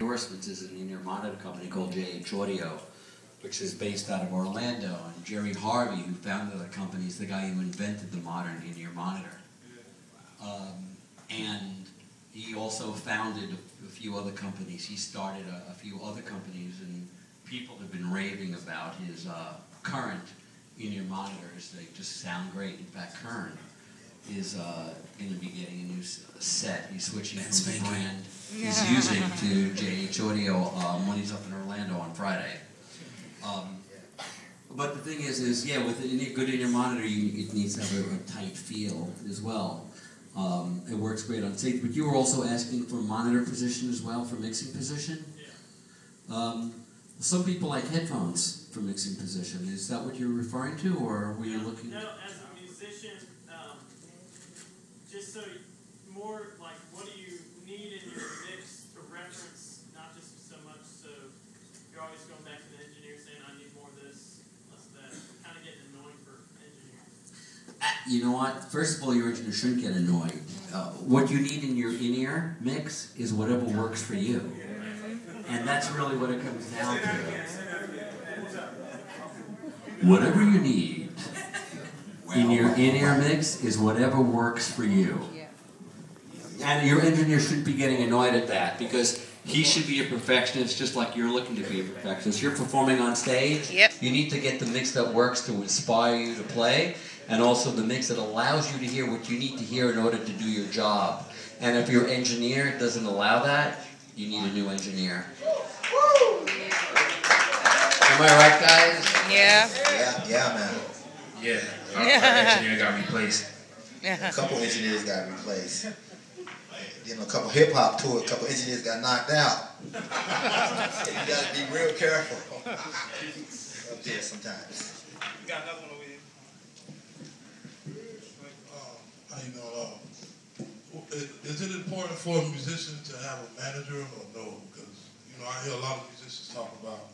endorsements is an in-ear monitor company called JH Audio, which is based out of Orlando. And Jerry Harvey, who founded the company, is the guy who invented the modern in-ear monitor. And he also founded a few other companies. He started a few other companies, and people have been raving about his current in-ear monitors. They just sound great. In fact, Kern is going to be getting a new set. He's switching from the brand he's using to JH Audio when he's up in Orlando on Friday. But the thing is yeah, with a good in-ear monitor, it needs to have a tight feel as well. It works great on stage, but you were also asking for monitor position as well, for mixing position? Yeah. Some people like headphones for mixing position. Is that what you're referring to, or were you looking? No, as a musician, just so more like what do you need in your mix to reference, not just so much so you're always going back to the engineer saying I need more of this, less of that. Kind of getting annoying for engineers. You know what? First of all, your engineer shouldn't get annoyed. What you need in your in-ear mix is whatever works for you. And that's really what it comes down to. Whatever you need in your in-ear mix is whatever works for you. And your engineer shouldn't be getting annoyed at that, because he should be a perfectionist just like you're looking to be a perfectionist. You're performing on stage. Yep. You need to get the mix that works to inspire you to play, and also the mix that allows you to hear what you need to hear in order to do your job. And if your engineer doesn't allow that, you need a new engineer. Am I right, guys? Yeah. Yeah, man. Yeah, our engineer got replaced. A couple engineers got replaced. Then a couple hip-hop tours, a couple engineers got knocked out. You got to be real careful up there sometimes. You got another one over here. How you know? Is it important for a musician to have a manager or no? Because I hear a lot of musicians talk about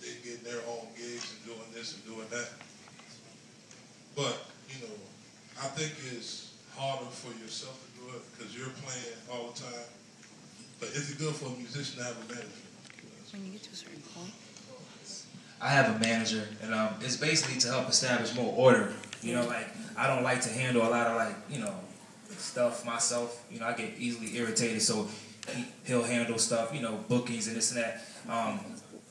they getting their own gigs and doing this and doing that. But I think it's harder for yourself to do it because you're playing all the time. But is it good for a musician to have a manager? When you get to a certain point. I have a manager, and it's basically to help establish more order. Like I don't like to handle a lot of stuff myself. I get easily irritated, so he'll handle stuff. Bookings and this and that.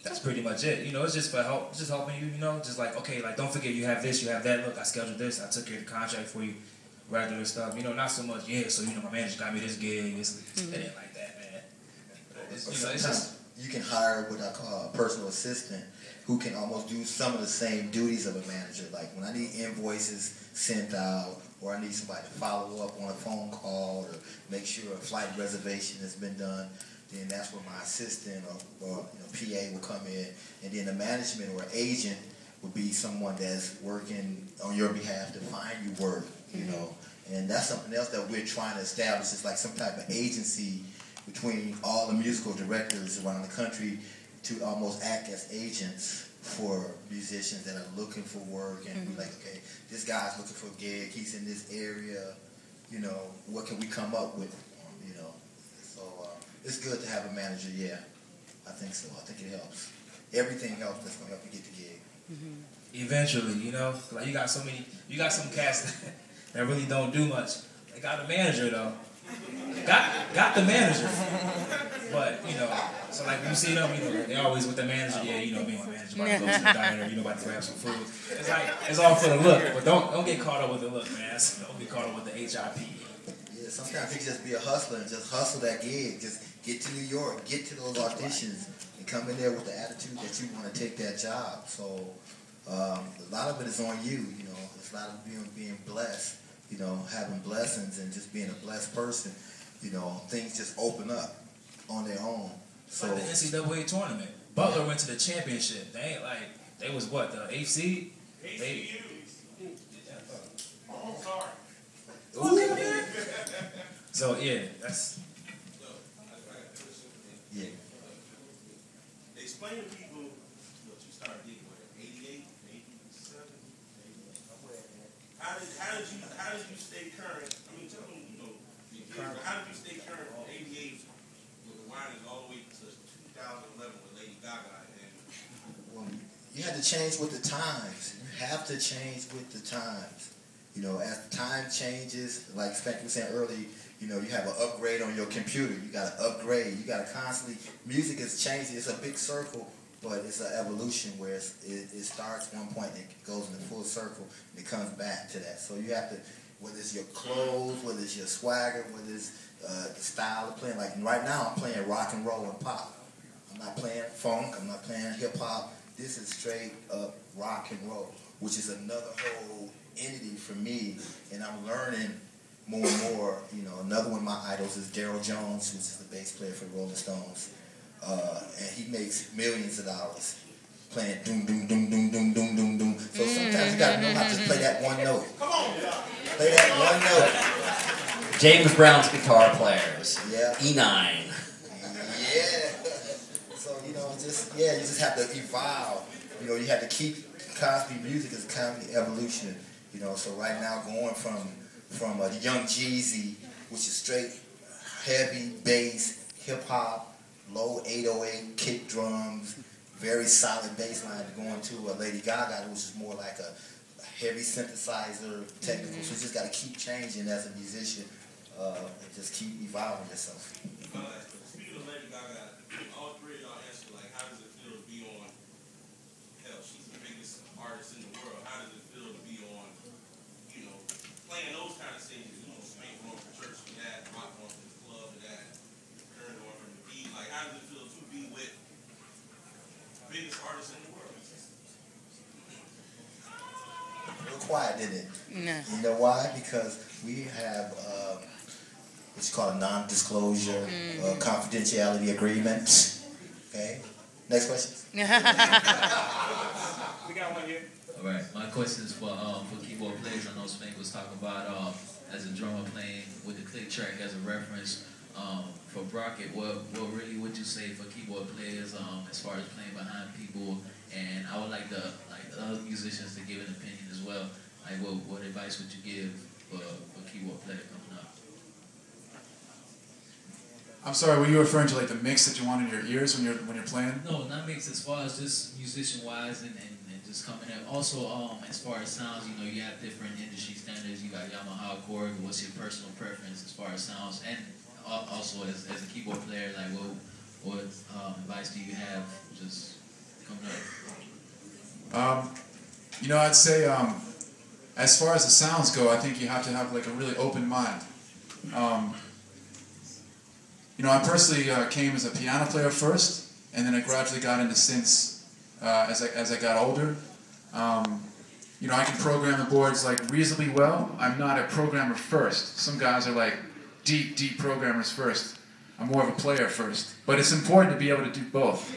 That's pretty much it. It's just for help, just helping you. Just like okay, don't forget you have this, you have that. Look, I scheduled this. I took care of the contract for you. Regular stuff. Not so much. Yeah, so my manager got me this gig. It ain't like that, man. It's just you can hire what I call a personal assistant who can almost do some of the same duties of a manager. Like when I need invoices sent out, or I need somebody to follow up on a phone call, or make sure a flight reservation has been done, then that's where my assistant or PA will come in, and then the management or agent will be someone that's working on your behalf to find you work, and that's something else that we're trying to establish. It's like some type of agency between all the musical directors around the country to almost act as agents for musicians that are looking for work and be like, okay, this guy's looking for a gig, he's in this area, what can we come up with, so it's good to have a manager. Yeah, I think so. I think it helps. Everything helps that's going to help you get the gig. Eventually, you got some cats that really don't do much. They got a manager though. Got the manager. But, so like when you see them, they always with the manager, yeah, me and my manager about to go to the diner, about to grab some food. It's like, it's all for the look, but don't get caught up with the look, man. Don't get caught up with the HIP. Yeah, sometimes you can just be a hustler and just hustle that gig. Just get to New York, get to those auditions, and come in there with the attitude that you want to take that job. So a lot of it is on you, It's a lot of being blessed, having blessings and just being a blessed person. Things just open up on their own. So like the NCAA tournament, Butler went to the championship. They ain't they was what, the 8th seed? Oh, sorry. So yeah, that's. Yeah. Explain to people what you started digging with 88, 87, how did you stay current? I mean, tell them, how did you stay current on 88 with the winding all 2011 with Lady Gaga, and Well, you have to change with the times. You have to change with the times. You know, as time changes, like Spanky was saying earlier, you know, you have an upgrade on your computer. You got to upgrade. You got to constantly. Music is changing. It's a big circle, but it's an evolution where it starts one point and it goes in a full circle and it comes back to that. So you have to, whether it's your clothes, whether it's your swagger, whether it's the style of playing. Like right now, I'm playing rock and roll and pop. I'm not playing funk. I'm not playing hip hop. This is straight up rock and roll, which is another whole entity for me, and I'm learning more and more. You know, another one of my idols is Daryl Jones, who's the bass player for the Rolling Stones, and he makes millions of dollars playing doom doom doom doom doom doom doom doom. So sometimes you gotta know how to just play that one note. Come on, play that one note. James Brown's guitar players. Yeah. E9. Yeah. So you know, you just have to evolve. You know, you have to keep constantly. Music is constantly evolution. You know, so right now going from the Young Jeezy, which is straight heavy bass, hip hop, low 808 kick drums, very solid bass line, to going to a Lady Gaga, which is more like a heavy synthesizer, technical. So you just got to keep changing as a musician and just keep evolving yourself. speaking of Lady Gaga, all three of y'all answered, like, how does it feel to be on, hell, she's the biggest artist in the world. How does it feel to be on, you know, playing those kind of stages? You know, Spain going from church to that, rock going from the club to that, turn going from the beat. Like, how does it feel to be with the biggest artist in the world? Real quiet, didn't it? No. You know why? Because we have what's called a non-disclosure confidentiality agreement. Okay. Next question. We got one here. All right, my question is for keyboard players. I know Spank was talking about as a drummer playing with the click track as a reference. For Brockett, what really would you say for keyboard players as far as playing behind people? And I would like the other musicians to give an opinion as well. Like, what advice would you give for keyboard player coming up? I'm sorry, were you referring to like the mix that you want in your ears when you're playing? No, not mix, as far as just musician-wise and just coming up. Also, as far as sounds, you know, you have different industry standards. You got Yamaha, Korg. What's your personal preference as far as sounds? And also, as a keyboard player, like, what advice do you have just coming up? You know, I'd say as far as the sounds go, I think you have to have like a really open mind. You know, I personally came as a piano player first, and then I gradually got into synths as I got older. You know, I can program the boards like reasonably well. I'm not a programmer first. Some guys are like deep programmers first. I'm more of a player first. But it's important to be able to do both.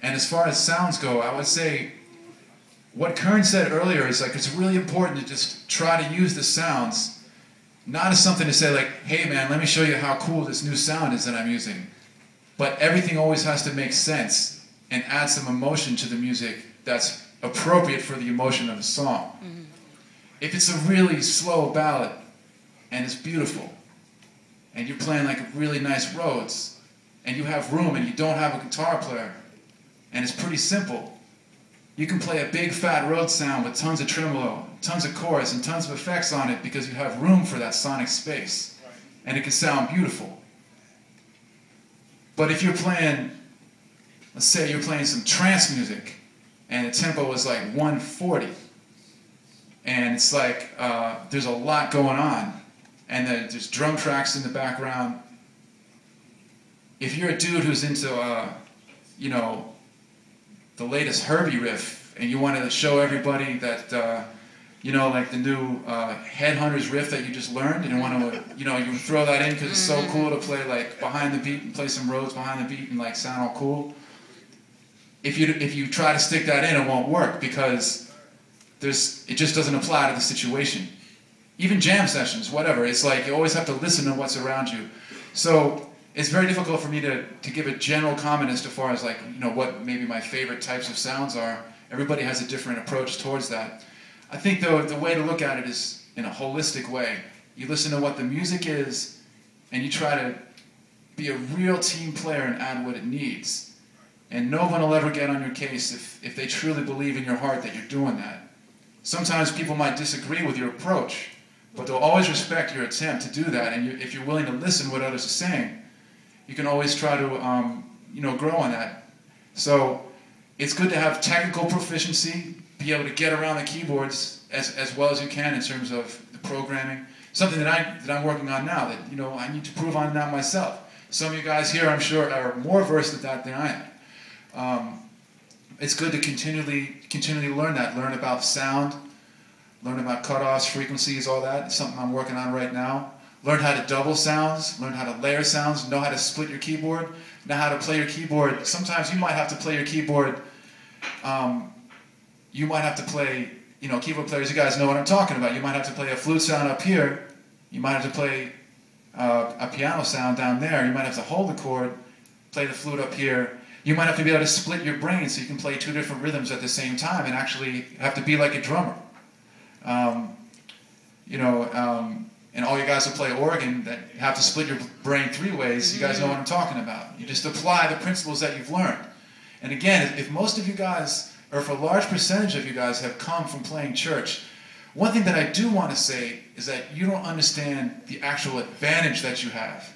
And as far as sounds go, I would say what Kern said earlier is like it's really important to just try to use the sounds not as something to say like, hey man, let me show you how cool this new sound is that I'm using. But everything always has to make sense and add some emotion to the music that's appropriate for the emotion of the song. Mm-hmm. If it's a really slow ballad and it's beautiful and you're playing like really nice Rhodes and you have room and you don't have a guitar player and it's pretty simple, you can play a big fat Rhodes sound with tons of tremolo, tons of chorus, and tons of effects on it because you have room for that sonic space. And it can sound beautiful. But if you're playing, let's say you're playing some trance music, and the tempo is like 140, and it's like there's a lot going on, and then there's drum tracks in the background. If you're a dude who's into, you know, the latest Herbie riff, and you want to show everybody that, you know, like the new Headhunters riff that you just learned, and you want to, you know, you throw that in because it's so cool to play like behind the beat and play some Rhodes behind the beat and like sound all cool. If you try to stick that in, it won't work because it just doesn't apply to the situation. Even jam sessions, whatever, it's like you always have to listen to what's around you. So it's very difficult for me to give a general comment as far as like, you know, what maybe my favorite types of sounds are. Everybody has a different approach towards that. I think though the way to look at it is in a holistic way. You listen to what the music is and you try to be a real team player and add what it needs. And no one will ever get on your case if they truly believe in your heart that you're doing that. Sometimes people might disagree with your approach, but they'll always respect your attempt to do that. And if you're willing to listen to what others are saying, you can always try to grow on that. So it's good to have technical proficiency, be able to get around the keyboards as well as you can in terms of the programming. Something that I'm working on now that I need to prove on that myself. Some of you guys here, I'm sure, are more versed at that than I am. It's good to continually learn that. Learn about sound, learn about cutoffs, frequencies, all that. It's something I'm working on right now. Learn how to double sounds, learn how to layer sounds, know how to split your keyboard, know how to play your keyboard. Sometimes you might have to play your keyboard, you might have to play, keyboard players, you guys know what I'm talking about. You might have to play a flute sound up here, you might have to play a piano sound down there, you might have to hold the chord, play the flute up here. You might have to be able to split your brain so you can play two different rhythms at the same time and actually have to be like a drummer. And all you guys who play organ that have to split your brain three ways, you guys know what I'm talking about. You just apply the principles that you've learned. And again, if most of you guys, or if a large percentage of you guys have come from playing church, one thing that I do want to say is that you don't understand the actual advantage that you have.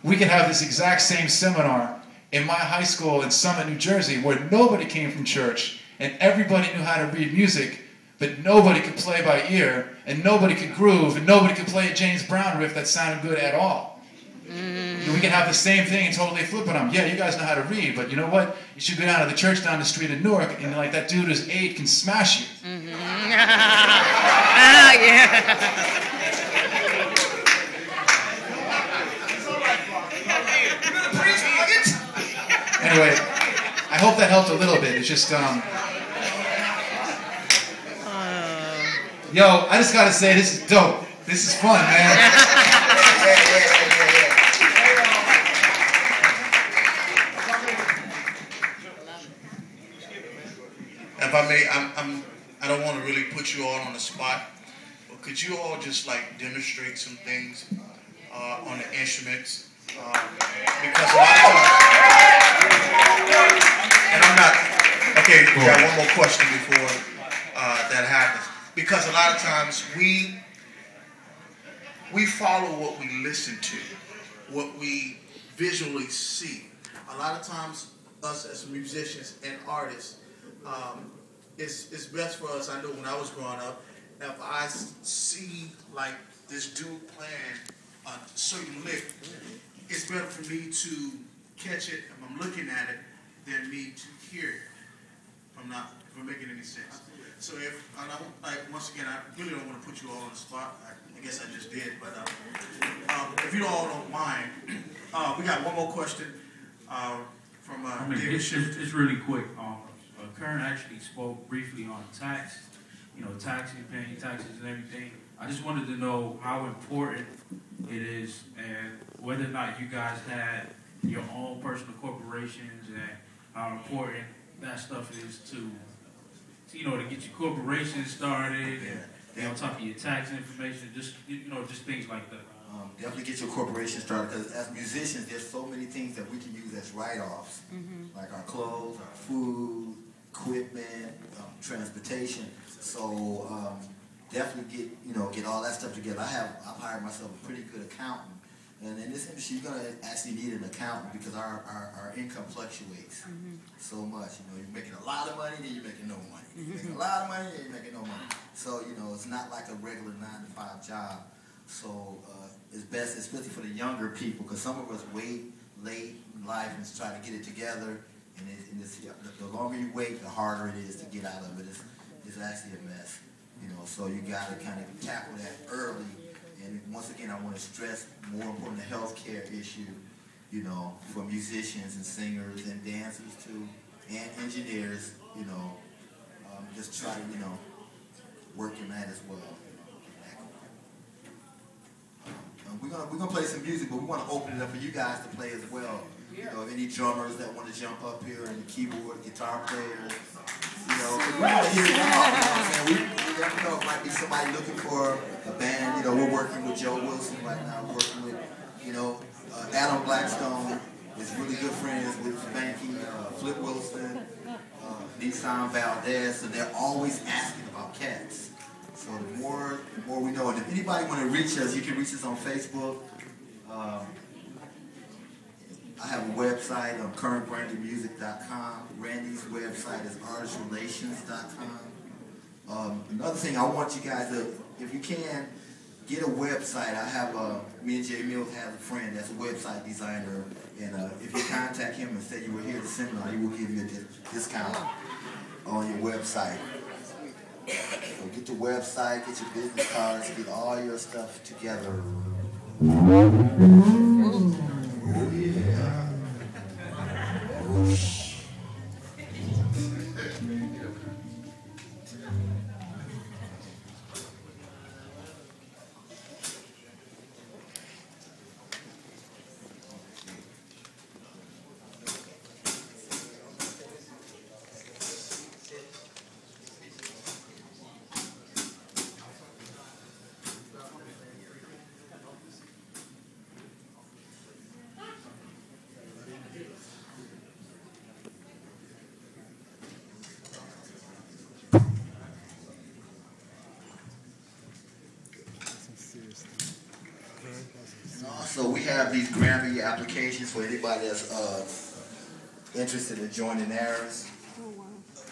We could have this exact same seminar in my high school in Summit, New Jersey, where nobody came from church and everybody knew how to read music, but nobody could play by ear, and nobody could groove, and nobody could play a James Brown riff that sounded good at all. We can have the same thing and totally flip it on. Yeah, you guys know how to read, but you know what? You should go down to the church down the street in Newark, and like that dude who's 8 can smash you. Anyway, I hope that helped a little bit. It's just, yo, I just gotta say, this is dope. This is fun, man. If I may, I don't want to really put you all on the spot, but could you all just like demonstrate some things on the instruments? Because a lot of times, and I'm not, okay, we got one more question before that happens. Because a lot of times we follow what we listen to, what we visually see. A lot of times us as musicians and artists, it's best for us, I know when I was growing up, if I see like this dude playing a certain lick, it's better for me to catch it if I'm looking at it than me to hear it. If I'm making any sense. So if, and I, like, once again, I really don't want to put you all on the spot. I guess I just did, but if you all don't mind, we got one more question from David. It's really quick. Kern actually spoke briefly on tax, taxes, paying taxes and everything. I just wanted to know how important it is and whether or not you guys had your own personal corporations and how important that stuff is to get your corporation started and on top of your tax information, just things like that. Definitely get your corporation started, because as musicians, there's so many things that we can use as write-offs, like our clothes, our food, equipment, transportation. So definitely get all that stuff together. I've hired myself a pretty good accountant, and in this industry, you're gonna actually need an accountant because our income fluctuates so much. You're making a lot of money, then you're making no money. You're making a lot of money, then you're making no money. So it's not like a regular 9-to-5 job. So it's best, especially for the younger people, because some of us wait late in life and try to get it together. And the longer you wait, the harder it is to get out of it. It's actually a mess, So you got to kind of tackle that early. And once again, I want to stress more important the healthcare issue, for musicians and singers and dancers too, and engineers. Just try to work in that as well. We're gonna play some music, but we want to open it up for you guys to play as well. Any drummers that want to jump up here, and the keyboard, guitar players, we want to hear them all. We never know, it might be somebody looking for a band. We're working with Joe Wilson right now. We're working with, Adam Blackstone is really good friends with Spanky Flip Wilson, Nissan Valdez, so they're always asking about cats. So the more we know, and if anybody want to reach us, you can reach us on Facebook. I have a website, currentbrandedmusic.com. Randy's website is artistrelations.com. Another thing I want you guys to, if you can, get a website. I have, me and Jay Mills have a friend that's a website designer, and if you contact him and say you were here at the seminar, he will give you a discount on your website. So get your website, get your business cards, get all your stuff together. Oh yeah. So we have these Grammy applications for anybody that's interested in joining ours.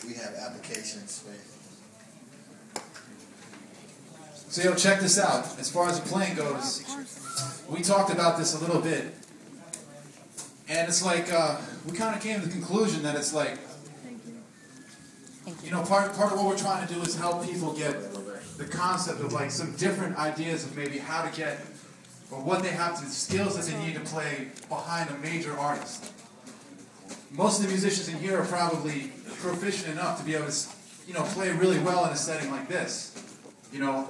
We have applications for. So yo, check this out. As far as the playing goes, we talked about this a little bit, and it's like we kind of came to the conclusion that it's like, you know, part of what we're trying to do is help people get the concept of like some different ideas of maybe how to get, or what they have to, the skills that they need to play behind a major artist. Most of the musicians in here are probably proficient enough to be able to, you know, play really well in a setting like this. You know,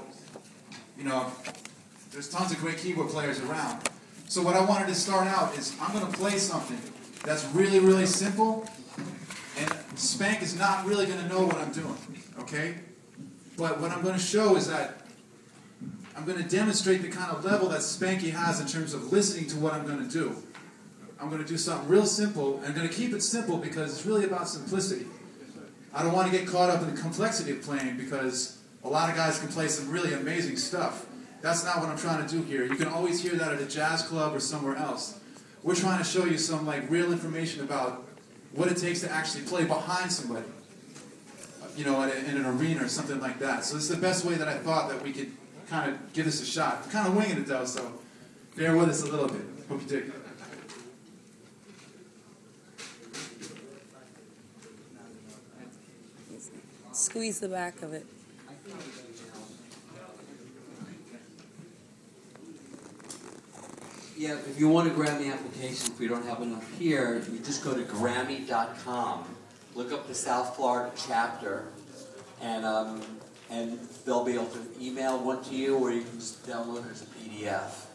there's tons of great keyboard players around. So what I wanted to start out is I'm going to play something that's really, really simple, and Spank is not really going to know what I'm doing, okay? But what I'm going to show is that I'm going to demonstrate the kind of level that Spanky has in terms of listening to what I'm going to do. I'm going to do something real simple, and I'm going to keep it simple because it's really about simplicity. I don't want to get caught up in the complexity of playing because a lot of guys can play some really amazing stuff. That's not what I'm trying to do here. You can always hear that at a jazz club or somewhere else. We're trying to show you some like real information about what it takes to actually play behind somebody, you know, in an arena or something like that. So this is the best way that I thought that we could kind of give this a shot. I'm kind of winging it though, so bear with us a little bit. Hope you dig it. Squeeze the back of it. Yeah, if you want to grab the application, if we don't have enough here, you just go to Grammy.com, look up the South Florida chapter, and they'll be able to email one to you, or you can just download it as a PDF.